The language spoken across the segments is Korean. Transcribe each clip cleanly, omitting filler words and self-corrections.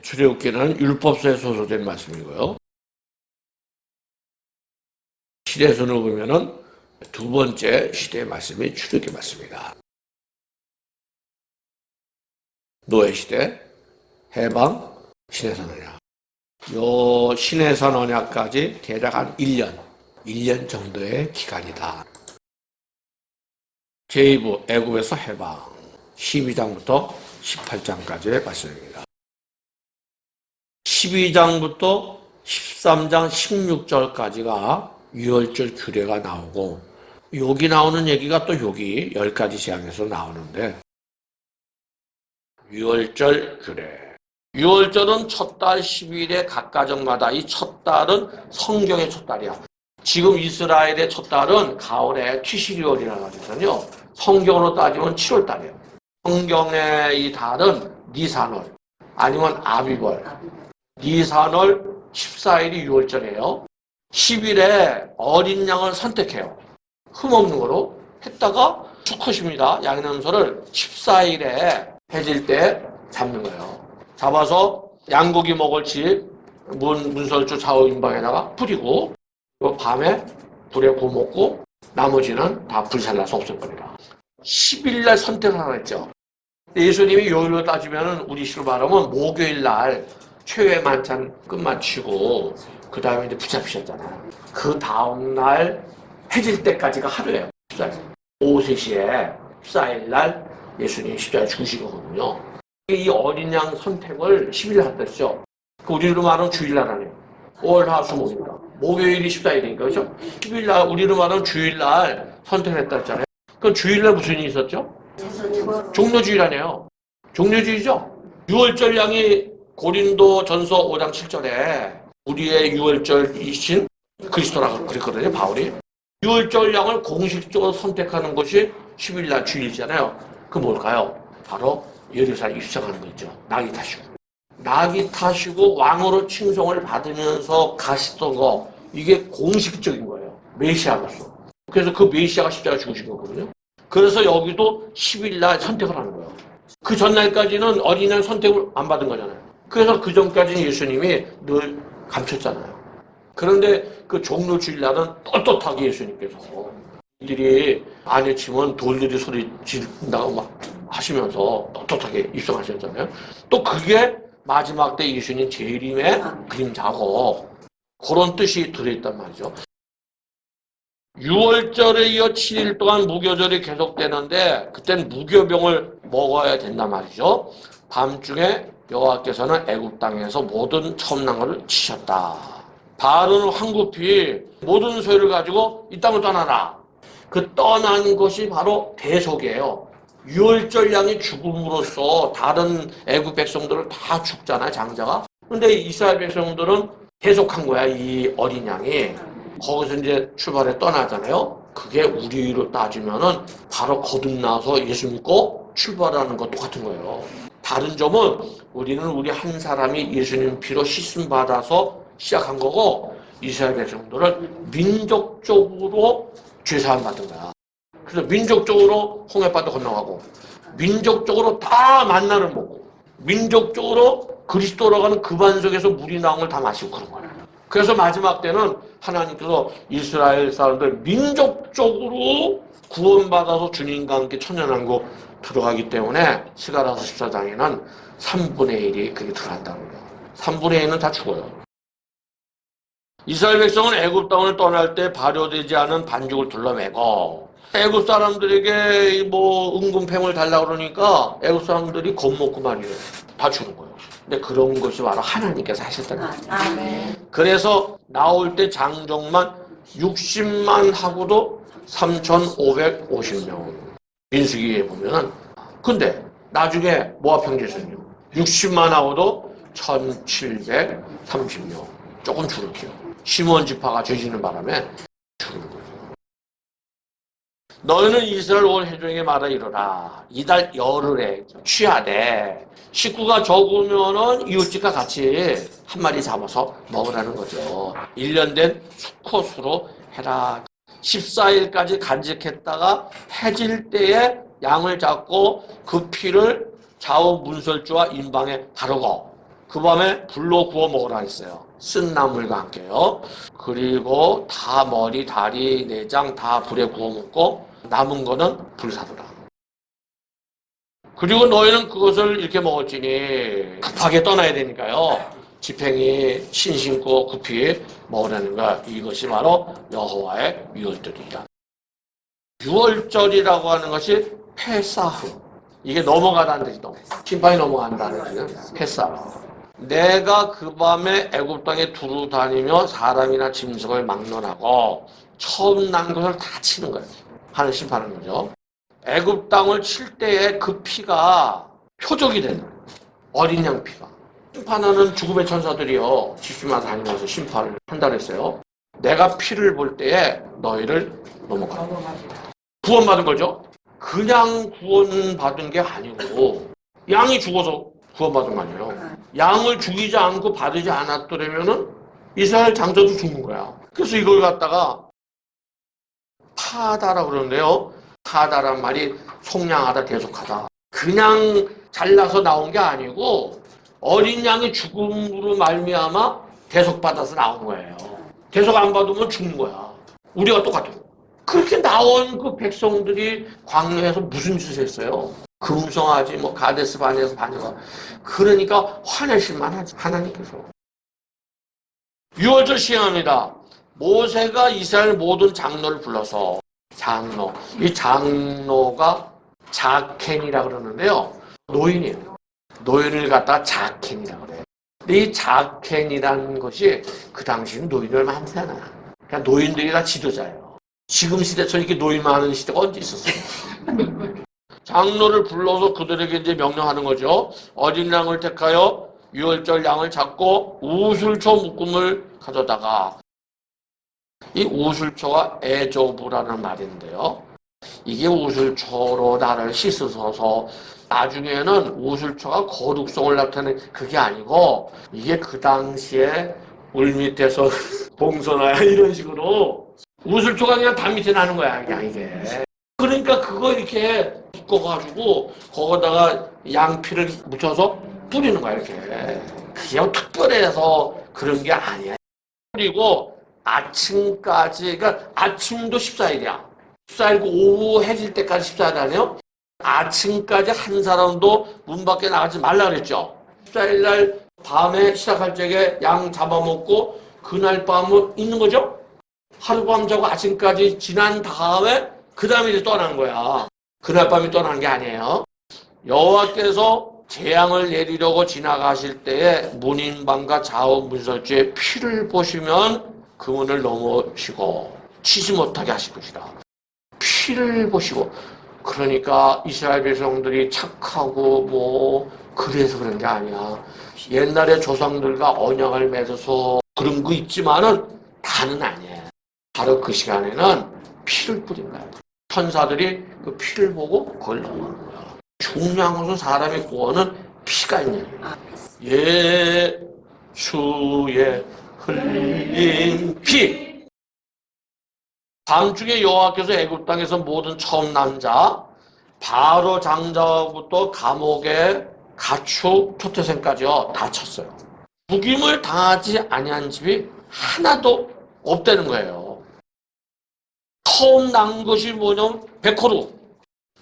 출애굽기는 율법서에 소개된 말씀이고요. 시대선을 보면은 두 번째 시대의 말씀이 출애굽기 말씀입니다. 노예 시대, 해방, 시내산 언약. 요 시내산 언약까지 대략 한 1년 정도의 기간이다. 제2부 애굽에서 해방 12장부터 18장까지의 말씀입니다. 12장부터 13장 16절까지가 유월절 규례가 나오고 여기 나오는 얘기가 또 여기 10가지 재앙에서 나오는데 유월절 규례. 유월절은 첫 달 10일에 각 가정마다 이 첫 달은 성경의 첫 달이야. 지금 이스라엘의 첫 달은 가을에 티시리월이라고 하거든요. 성경으로 따지면 7월 달이에요. 성경의 이 달은 니산월 아니면 아비월. 니산월 14일이 유월절이에요. 10일에 어린 양을 선택해요. 흠없는 거로 했다가 수컷입니다. 양념소를 14일에 해질 때 잡는 거예요. 잡아서 양고기 먹을 집 문설주 좌우 임방에다가 뿌리고 밤에 불에 구워 먹고 나머지는 다 불살라서 없애버리라. 10일 날 선택을 하라 했죠. 예수님이 요일로 따지면 우리 식으로 말하면 목요일 날 최후의 만찬 끝마치고 그 다음에 이제 붙잡히셨잖아요. 그 다음 날 해질 때까지가 하루예요. 오후 3시에 14일 날 예수님이 십자가에 죽으신 거거든요. 이 어린 양 선택을 10일 날 했죠. 우리로 말하면 주일날 하네요. 5월 하수목입니다. 목요일이 14일이니까 그렇죠? 10일 날 우리로 말하면 주일날 선택을 했다 했잖아요. 그럼 주일날 무슨 일이 있었죠? 종료주일 아니에요. 종료주일이죠. 유월절 양이 고린도 전서 5장 7절에 우리의 유월절이신 그리스도라고 그랬거든요. 바울이. 유월절 양을 공식적으로 선택하는 것이 10일 날 주일이잖아요. 그 뭘까요? 바로 예루살렘 입성하는 거 있죠. 나귀 타시고. 나귀 타시고 왕으로 칭송을 받으면서 가시던 거 이게 공식적인 거예요. 메시아로서. 그래서 그 메시아가 십자가 죽으신 거거든요. 그래서 여기도 10일 날 선택을 하는 거예요. 그 전날까지는 어린양 선택을 안 받은 거잖아요. 그래서 그 전까지는 예수님이 늘 감췄잖아요. 그런데 그 종료 주일날은 떳떳하게 예수님께서 이들이 안에 치면 돌들이 소리 지른다고 막 하시면서 떳떳하게 입성하셨잖아요. 또 그게 마지막 때 예수님 재림의 그림자고 그런 뜻이 들어있단 말이죠. 6월절에 이어 7일 동안 무교절이 계속되는데 그때는 무교병을 먹어야 된단 말이죠. 밤중에 여호와께서는 애굽 땅에서 모든 처음난 것을 치셨다. 바알은 황급히 모든 소유를 가지고 이 땅을 떠나라. 그 떠난 것이 바로 대속이에요. 유월절 양이 죽음으로써 다른 애굽 백성들을 다 죽잖아요, 장자가. 그런데 이스라엘 백성들은 대속한 거야, 이 어린 양이. 거기서 이제 출발해 떠나잖아요. 그게 우리로 따지면은 바로 거듭나서 예수 믿고 출발하는 것 똑같은 거예요. 다른 점은 우리는 우리 한 사람이 예수님 피로 씻음 받아서 시작한 거고 이스라엘 백성들은 민족적으로 죄사함 받은 거야. 그래서 민족적으로 홍해바다 건너가고 민족적으로 다 만나를 먹고 민족적으로 그리스도라고 하는 그 반석에서 물이 나온 걸 다 마시고 그런 거예요. 그래서 마지막 때는 하나님께서 이스라엘 사람들 민족적으로 구원받아서 주님과 함께 천년왕국 들어가기 때문에 스가랴서 14장에는 3분의 1이 그렇게 들어간다는 거예요. 3분의 1은 다 죽어요. 이스라엘 백성은 애굽 땅을 떠날 때 발효되지 않은 반죽을 둘러매고 애굽 사람들에게 뭐 은금팽을 달라고 그러니까 애굽 사람들이 겁먹고 말이에요. 다 주는 거예요. 근데 그런 것이 바로 하나님께서 하셨다는 거예요. 그래서 나올 때 장정만 60만 하고도 3,550명. 민수기에 보면은. 근데 나중에 모압 형제수는요. 60만 하고도 1,730명. 조금 줄을게요. 시몬 지파가 죄지는 바람에 줄은 거죠. 너희는 이스라엘 온 회중에게 말하 이르라. 이달 열흘에 취하되 식구가 적으면은 이웃집과 같이 한 마리 잡아서 먹으라는 거죠. 1년 된 수컷으로 해라. 14일까지 간직했다가 해질 때에 양을 잡고 그 피를 좌우 문설주와 임방에 바르고 그 밤에 불로 구워 먹으라 했어요. 쓴 나물과 함께요. 그리고 다 머리, 다리, 내장 다 불에 구워 먹고 남은 거는 불사르라. 그리고 너희는 그것을 이렇게 먹었지니 급하게 떠나야 되니까요. 지팽이 신신고 급히 먹으라는 거야. 이것이 바로 여호와의 유월절이다. 유월절이라고 하는 것이 페사흐. 이게 넘어가다는 뜻이 심판이 넘어간다는 뜻은 페사흐. 내가 그 밤에 애굽 땅에 두루 다니며 사람이나 짐승을 막론하고 처음 난 것을 다 치는 거예요. 하는 심판하는 거죠. 애굽 땅을 칠 때에 그 피가 표적이 되는 거예요. 어린 양 피가. 심판하는 죽음의 천사들이요. 집집마다 다니면서 심판을 한다 그랬어요. 내가 피를 볼 때에 너희를 넘어가라. 구원받은 거죠. 그냥 구원받은 게 아니고 양이 죽어서 구원받은 거 아니에요. 양을 죽이지 않고 바르지 않았더라면은 이스라엘 장자도 죽는 거야. 그래서 이걸 갖다가 파다라고 그러는데요. 파다란 말이 속량하다, 대속하다. 그냥 잘라서 나온 게 아니고 어린 양의 죽음으로 말미암아 대속받아서 나온 거예요. 대속 안 받으면 죽는 거야. 우리가 똑같아요. 그렇게 나온 그 백성들이 광야에서 무슨 짓을 했어요? 금송아지, 가데스 바네에서 바네가. 그러니까 화내실만 하지, 하나님께서. 유월절 시행합니다. 모세가 이스라엘 모든 장로를 불러서 장로, 이 장로가 자켄이라 그러는데요. 노인이에요. 노인을 갖다가 자켄이라 그래요. 근데 이 자켄이라는 것이 그 당시는 노인이 얼마 안 되잖아. 그러니까 노인들이 다 지도자예요. 지금 시대처럼 이렇게 노인 많은 시대가 언제 있었어요? 장로를 불러서 그들에게 이제 명령하는 거죠. 어린 양을 택하여 유월절 양을 잡고 우슬초 묶음을 가져다가, 이 우슬초가 에조부라는 말인데요. 이게 우슬초로 나를 씻으소서. 나중에는 우슬초가 거룩성을 나타내는 그게 아니고 이게 그 당시에 물 밑에서 봉선화야 이런 식으로 우슬초가 그냥 단 밑에 나는 거야 그냥 이게. 그러니까 그거 이렇게 묶어가지고 거기다가 양피를 묻혀서 뿌리는 거야 이렇게. 그게 특별해서 그런 게 아니야. 그리고 아침까지, 그러니까 아침도 14일이야. 14일고 오후 해질 때까지 14일 아니에요? 아침까지 한 사람도 문 밖에 나가지 말라 그랬죠. 14일 날 밤에 시작할 적에 양 잡아먹고 그날 밤은 있는 거죠. 하룻밤 자고 아침까지 지난 다음에 그 다음에 이제 떠난 거야. 그날 밤에 떠난 게 아니에요. 여호와께서 재앙을 내리려고 지나가실 때에 문인방과 좌우 문설주에 피를 보시면 그 문을 넘으시고 치지 못하게 하실 것이다. 피를 보시고. 그러니까 이스라엘 백성들이 착하고 그래서 그런 게 아니야. 옛날에 조상들과 언약을 맺어서 그런 거 있지만은 다는 아니에요. 바로 그 시간에는 피를 뿌린 거야. 천사들이 그 피를 보고 그걸 넘어가는 거야. 중요한 것은 사람의 구원은 피가 있는 거야. 예수의 흘린 피. 밤중에 여호와께서 애굽 땅에서 모든 처음 남자 바로 장자부터 감옥에 가축 초태생까지요 다 쳤어요. 죽임을 당하지 아니한 집이 하나도 없다는 거예요. 처음 난 것이 뭐냐면 백호루.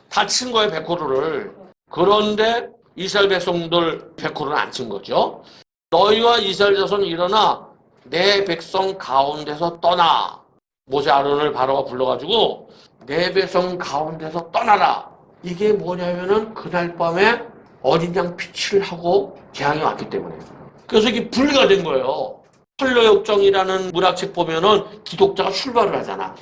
다 친 거예요 백호루를. 그런데 이스라엘 백성들 백호루는 안 친 거죠. 너희와 이스라엘 자손은 일어나 내 백성 가운데서 떠나. 모세 아론을 바로가 불러가지고 내 백성 가운데서 떠나라. 이게 뭐냐면은 그날 밤에 어린 양 피치를 하고 재앙이 왔기 때문에. 그래서 이게 분리가 된 거예요. 설로역정이라는 문학책 보면은 기독자가 출발을 하잖아.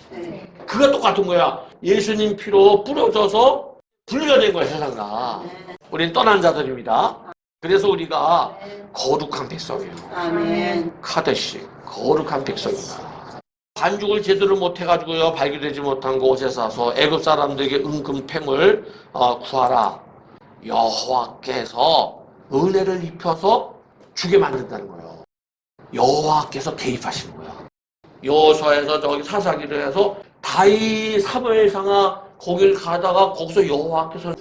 그거 똑같은 거야. 예수님 피로 뿌려져서 분리가 된 거야 세상과. 우리는 떠난 자들입니다. 그래서 우리가 거룩한 백성이에요. 아멘. 카데시 거룩한 백성이다. 반죽을 제대로 못해가지고요 발견되지 못한 곳에 싸서 애굽 사람들에게 은금팽을 구하라. 여호와께서 은혜를 입혀서 주게 만든다는 거예요. 여호와께서 개입하시는 거야. 여호수아에서 저기 사사기를 해서 다이 사무엘상아 거길 가다가 거기서 여호와께서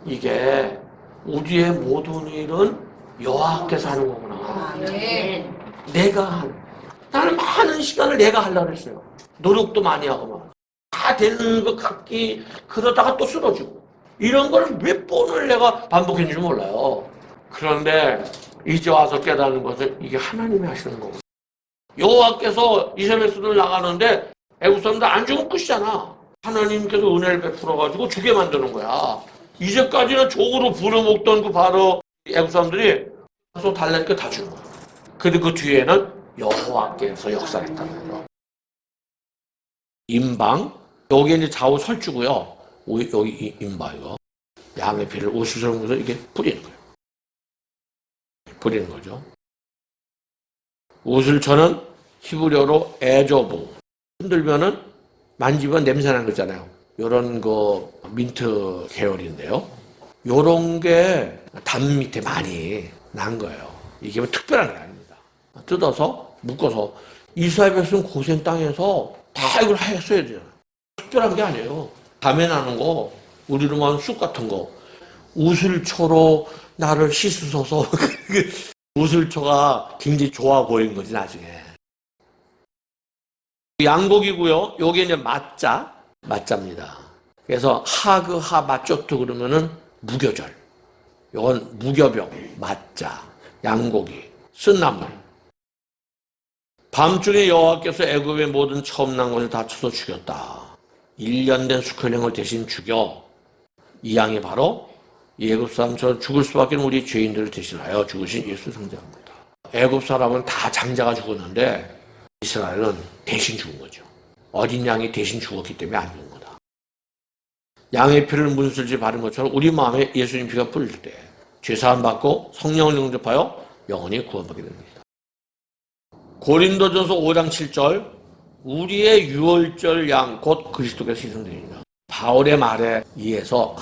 이게 우리의 모든 일은 여호와께서 하는 거구나. 네. 내가 하는. 나는 많은 시간을 내가 하려고 했어요. 노력도 많이 하고 다 되는 것 같기 그러다가 또 쓰러지고 이런 걸 몇 번을 내가 반복했는지 몰라요. 그런데 이제 와서 깨닫는 것은 이게 하나님이 하시는 거고 여호와께서 이스라엘 백성들 나가는데 애국 사람들 안 죽으면 끝이잖아. 하나님께서 은혜를 베풀어가지고 주게 만드는 거야. 이제까지는 족으로 부려먹던 그 바로 애국 사람들이 소 달라니까 다 주는 거야. 근데 그 뒤에는 여호와께서 역사했다는 거죠. 임방 여기 이제 좌우 설주고요. 여기 임방 이거 양의 피를 우수처럼 해서 이렇게 뿌리는 거예요. 뿌리는 거죠. 우슬초는 히브리어로 에조브 흔들면은 만지면 냄새 나는 거 있잖아요. 요런 거 민트 계열인데요. 요런 게 담 밑에 많이 난 거예요. 이게 뭐 특별한 게 아닙니다. 뜯어서 묶어서 이스라엘 백성 고센 땅에서 다 이걸 했어야 돼요. 특별한 게 아니에요. 담에 나는 거 우리로 말하면 쑥 같은 거 우슬초로 나를 씻으소서 우슬초가 굉장히 좋아 보이는 거지 나중에. 양곡이고요. 요게 이제 맞자입니다. 그래서 하그하 맞조트 그러면은 무교절. 요건 무교병, 맞자, 양고기, 쓴나물. 밤중에 여호와께서 애굽의 모든 처음 난 것을 다 쳐서 죽였다. 1년 된 수컷령을 대신 죽여. 이 양이 바로 애굽 사람처럼 죽을 수밖에 없는 우리 죄인들을 대신하여 죽으신 예수 성자입니다. 애굽 사람은 다 장자가 죽었는데 이스라엘은 대신 죽은 거죠. 어린 양이 대신 죽었기 때문에 안 죽은 거다. 양의 피를 문술지 바른 것처럼 우리 마음에 예수님 피가 뿌릴 때 죄사함 받고 성령을 영접하여 영원히 구원받게 됩니다. 고린도전서 5장 7절 우리의 유월절 양 곧 그리스도께서 희생되리라. 바울의 말에 의해서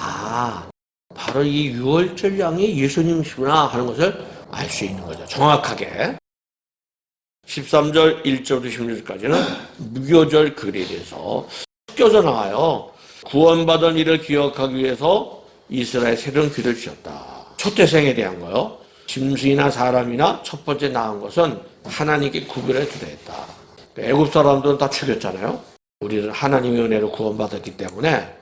바로 이 유월절 양이 예수님이시구나 하는 것을 알 수 있는 거죠. 정확하게. 13절 1절부터 16절까지는 무교절 글에 대해서 껴져 나와요. 구원받은 이를 기억하기 위해서 이스라엘 새로운 귀를 주셨다. 초태생에 대한 거요. 짐승이나 사람이나 첫 번째 낳은 것은 하나님께 구별해 두려 했다. 애굽 사람들은 다 죽였잖아요. 우리는 하나님의 은혜로 구원받았기 때문에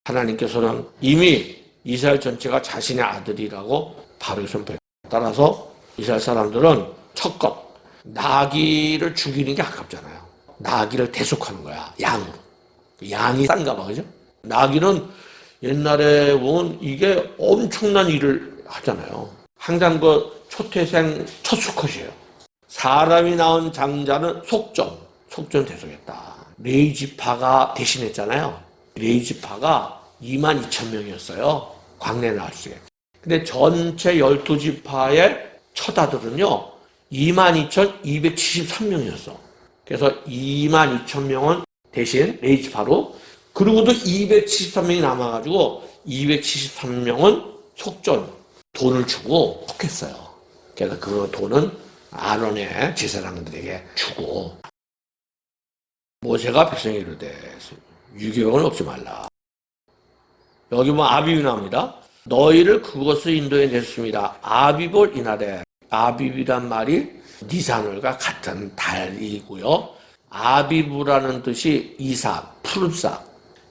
하나님께서는 이미 이스라엘 전체가 자신의 아들이라고 바로 선포했다. 따라서 이스라엘 사람들은 첫것 나귀를 죽이는 게 아깝잖아요. 나귀를 대속하는 거야. 양으로. 양이 싼가 봐. 그죠? 나귀는 옛날에 보면 이게 엄청난 일을 하잖아요. 항상 그 초태생 첫 수컷이에요. 사람이 낳은 장자는 속전 대속했다. 레이지파가 대신했잖아요. 레이지파가 22,000명이었어요. 광내 나왔어요. 근데 전체 12지파의 첫 아들은요 22,273명이었어. 그래서 22,000명은 대신 레이지파로 그리고도 273명이 남아가지고 273명은 속전 돈을 주고 속했어요. 그래서 그 돈은 아론의 제사장들에게 주고 모세가 백성에 이르되 유교형을 얻지 말라. 여기 아비비 나옵니다. 너희를 그곳을 인도해 냈습니다. 아비볼 이날에 아비비란 말이 니산월과 같은 달이고요. 아비브라는 뜻이 이삭, 푸른싹,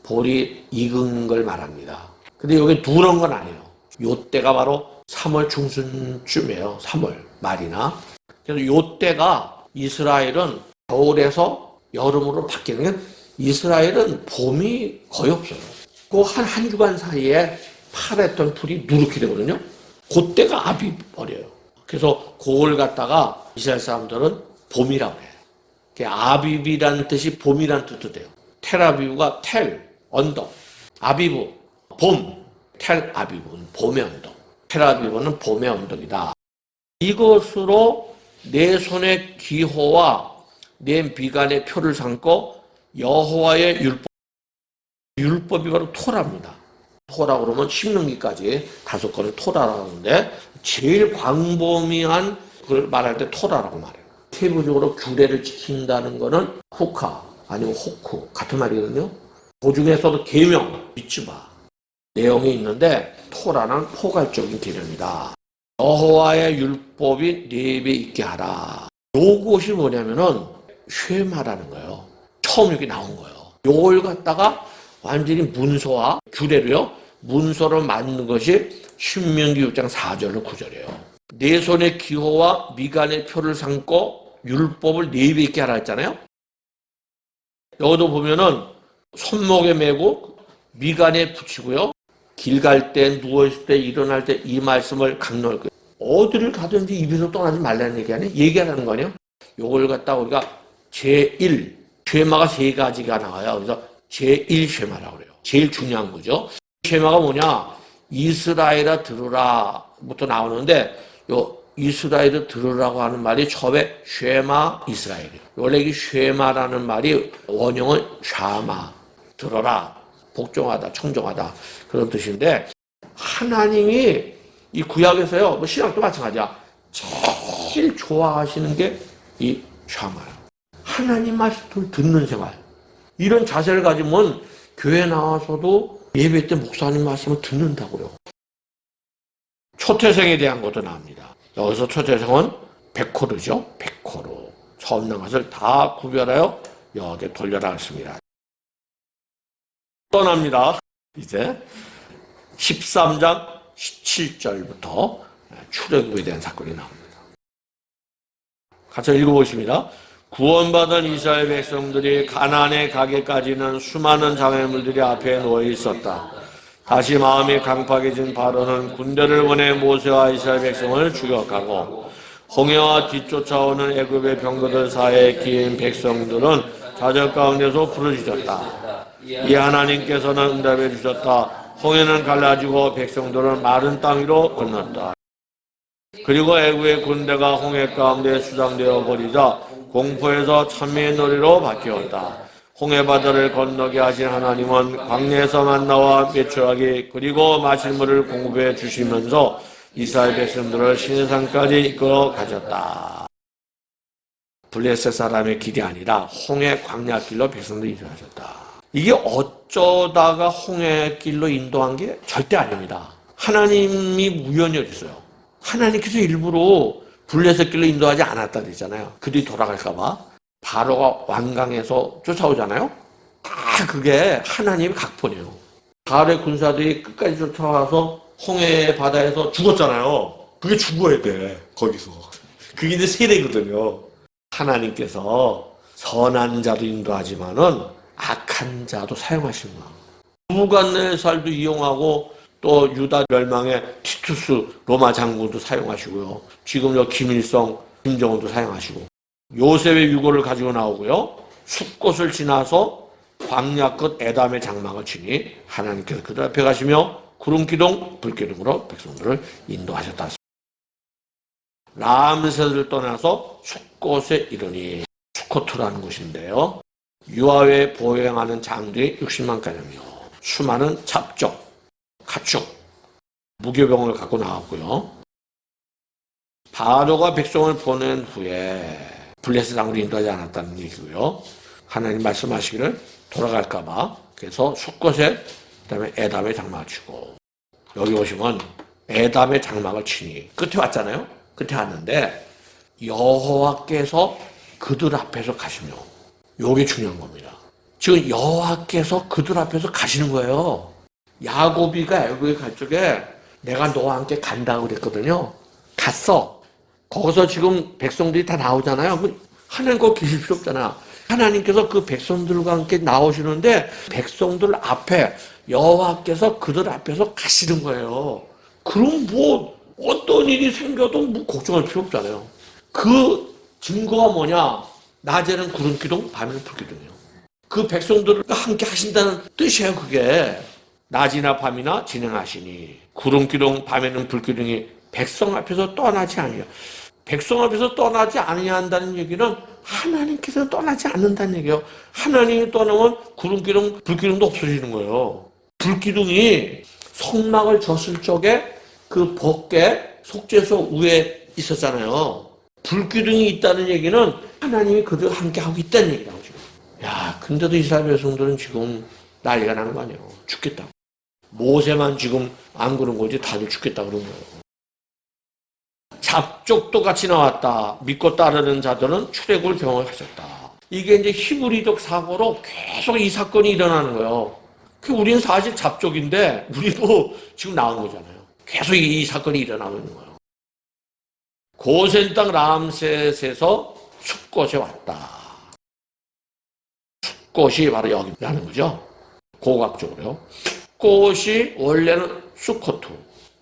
볼이 익은 걸 말합니다. 근데 여기 두른 건 아니에요. 요때가 바로 3월 중순쯤이에요. 3월 말이나. 그래서 요때가 이스라엘은 겨울에서 여름으로 바뀌는 게 이스라엘은 봄이 거의 없어요. 그 한 주간 사이에 파랬던 풀이 누렇게 되거든요. 그때가 아비벌이에요. 그래서 그걸 갖다가 이스라엘 사람들은 봄이라고 해요. 아비비라는 뜻이 봄이라는 뜻도 돼요. 텔아비브가 텔, 언덕, 아비브, 봄, 텔 아비브는 봄의 언덕, 텔아비브는 봄의 언덕이다. 이것으로 내 손의 기호와 내 비간의 표를 삼고 여호와의 율법이 바로 토라입니다. 토라 그러면 신명기까지 5권을 토라라고 하는데 제일 광범위한 그걸 말할 때 토라라고 말해요. 세부적으로 규례를 지킨다는 거는 후카 아니면 호쿠 같은 말이거든요. 그 중에서도 계명 믿지 마. 내용이 있는데 토라는 포괄적인 개념이다. 여호와의 율법이 네 입에 있게 하라. 요것이 뭐냐면은 쉐마라는 거예요. 처음 여기 나온 거예요. 요걸 갖다가 완전히 문서와 규례로요. 문서로 만든 것이 신명기 6장 4절로 9절이에요. 내 손의 기호와 미간의 표를 삼고 율법을 네 입에 있게 하라 했잖아요. 여기도 보면은 손목에 메고 미간에 붙이고요. 길 갈 때, 누워있을 때, 일어날 때 이 말씀을 강론할 거예요. 어디를 가든지 입에서 떠나지 말라는 얘기 아니에요? 얘기하라는 거 아니에요? 요걸 갖다가 우리가 제1, 쉐마가 세 가지가 나와요. 그래서 제1 쉐마라고 그래요. 제일 중요한 거죠. 쉐마가 뭐냐? 이스라엘아 들으라부터 나오는데 요 이스라엘을 들으라고 하는 말이 처음에 쉐마 이스라엘이에요. 원래 이 쉐마라는 말이 원형은 샤마, 들어라, 복종하다, 청종하다 그런 뜻인데 하나님이 이 구약에서요, 뭐 신약도 마찬가지야. 제일 좋아하시는 게 이 샤마예요. 하나님 말씀을 듣는 생활. 이런 자세를 가지면 교회 나와서도 예배 때 목사님 말씀을 듣는다고요. 초태생에 대한 것도 나옵니다. 여기서 초태생은 백호르죠. 백호르. 처음 난 것을 다 구별하여 여기 돌려놨습니다. 떠납니다. 이제 13장 17절부터 출애굽에 대한 사건이 나옵니다. 같이 읽어보십니다. 구원받은 이스라엘 백성들이 가나안에 가기까지는 수많은 장애물들이 앞에 놓여 있었다. 다시 마음이 강팍해진 바로는 군대를 보내 모세와 이스라엘 백성을 추격하고 홍해와 뒤쫓아오는 애굽의 병거들 사이에 끼인 백성들은 좌절 가운데서 부르짖었다. 이 하나님께서는 응답해 주셨다. 홍해는 갈라지고 백성들은 마른 땅 위로 건넜다. 그리고 애굽의 군대가 홍해 가운데 수장되어 버리자 공포에서 찬미의 노래로 바뀌었다. 홍해 바다를 건너게 하신 하나님은 광야에서 만나와 메추라기 그리고 마실 물을 공급해 주시면서 이스라엘 백성들을 시내산까지 이끌어 가셨다. 블레셋 사람의 길이 아니라 홍해 광야길로 백성들이 인도하셨다. 이게 어쩌다가 홍해길로 인도한 게 절대 아닙니다. 하나님이 우연히 어딨어요. 하나님께서 일부러 블레셋 길로 인도하지 않았다 그랬잖아요. 그들이 돌아갈까 봐. 바로가 완강에서 쫓아오잖아요. 다 그게 하나님의 각본이에요. 바로의 군사들이 끝까지 쫓아와서 홍해 바다에서 죽었잖아요. 그게 죽어야 돼. 거기서. 그게 이제 세례거든요. 하나님께서 선한 자도 인도하지만은 악한 자도 사용하시는 거예요. 부갓네살도 이용하고 또 유다 멸망의 티투스 로마 장군도 사용하시고요. 지금 저 김일성, 김정은도 사용하시고 요셉의 유고를 가지고 나오고요. 숲꽃을 지나서 광야 끝 에담의 장막을 치니 하나님께서 그들 앞에 가시며 구름기둥, 불기둥으로 백성들을 인도하셨다. 람셋을 떠나서 숲꽃에 이르니 수코트라는 곳인데요. 유아에 보행하는 장들이 60만 가량이요. 수많은 잡적, 가축, 무교병을 갖고 나왔고요. 바로가 백성을 보낸 후에 블레셋 땅으로 인도하지 않았다는 얘기고요. 하나님 말씀하시기를 돌아갈까봐 그래서 숲곳에 그다음에 에담의 장막을 치고 여기 오시면 에담의 장막을 치니 끝에 왔잖아요. 끝에 왔는데 여호와께서 그들 앞에서 가시며 요게 중요한 겁니다. 지금 여호와께서 그들 앞에서 가시는 거예요. 야곱이가 애굽에 갈 적에 내가 너와 함께 간다고 그랬거든요. 갔어. 거기서 지금 백성들이 다 나오잖아요. 하나님 거기 계실 필요 없잖아. 하나님께서 그 백성들과 함께 나오시는데 백성들 앞에 여호와께서 그들 앞에서 가시는 거예요. 그럼 뭐 어떤 일이 생겨도 뭐 걱정할 필요 없잖아요. 그 증거가 뭐냐? 낮에는 구름기둥, 밤에는 불기둥이에요. 그 백성들과 함께 하신다는 뜻이에요. 그게 낮이나 밤이나 진행하시니 구름기둥, 밤에는 불기둥이 백성 앞에서 떠나지 아니요. 백성 앞에서 떠나지 아니한다는 얘기는 하나님께서 떠나지 않는다는 얘기예요. 하나님이 떠나면 구름기둥, 불기둥도 없어지는 거예요. 불기둥이 성막을 졌을 적에 그 벗개 속죄소 위에 있었잖아요. 불기둥이 있다는 얘기는 하나님이 그들과 함께하고 있다는 얘기라고 지금. 야, 근데도 이스라엘 백성들은 지금 난리가 나는 거 아니에요. 죽겠다고. 모세만 지금 안 그런 거지 다들 죽겠다 그런 거예요. 잡족도 같이 나왔다. 믿고 따르는 자들은 출애굽을 경험하셨다. 이게 이제 히브리적 사고로 계속 이 사건이 일어나는 거예요. 우리는 사실 잡족인데 우리도 지금 나온 거잖아요. 계속 이 사건이 일어나고 있는 거예요. 고센 땅 람셋에서 숫곳에 왔다. 숫곳이 바로 여기라는 거죠. 고각적으로요. 숫곳이 원래는 수코트,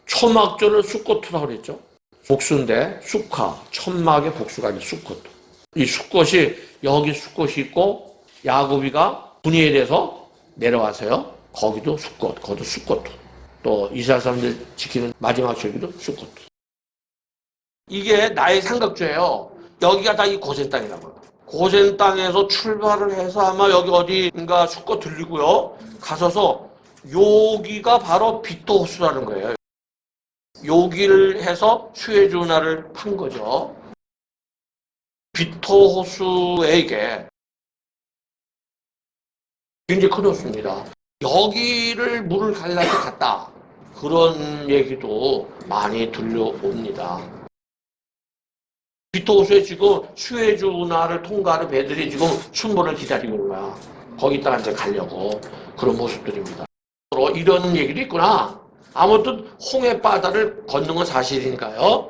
초막절을 수코트라고 그랬죠. 복수인데 수카, 천막의 복수가 아니라 수코트. 이 숫곳이 여기 숫곳이 있고 야곱이가 분이엘에서 내려와서요. 거기도 숫곳, 거기도 숫코트. 또 이스라엘 사람들 지키는 마지막 절기도 숫코트. 이게 나의 삼각조예요. 여기가 다 이 고센 땅이라고요. 고센 땅에서 출발을 해서 아마 여기 어디인가 숫곳 들리고요. 가서서 여기가 바로 빗도호수라는 거예요. 여기를 해서 수에즈 운하를 판 거죠. 빗도호수에 이게 굉장히 큰 호수입니다. 여기를 물을 갈라서 갔다. 그런 얘기도 많이 들려옵니다. 빗도호수에 지금 수에즈 운하를 통과하는 배들이 지금 순번을 기다리고 있는 거야. 거기다가 이제 가려고 그런 모습들입니다. 이런 얘기도 있구나. 아무튼 홍해 바다를 걷는 건 사실이니까요.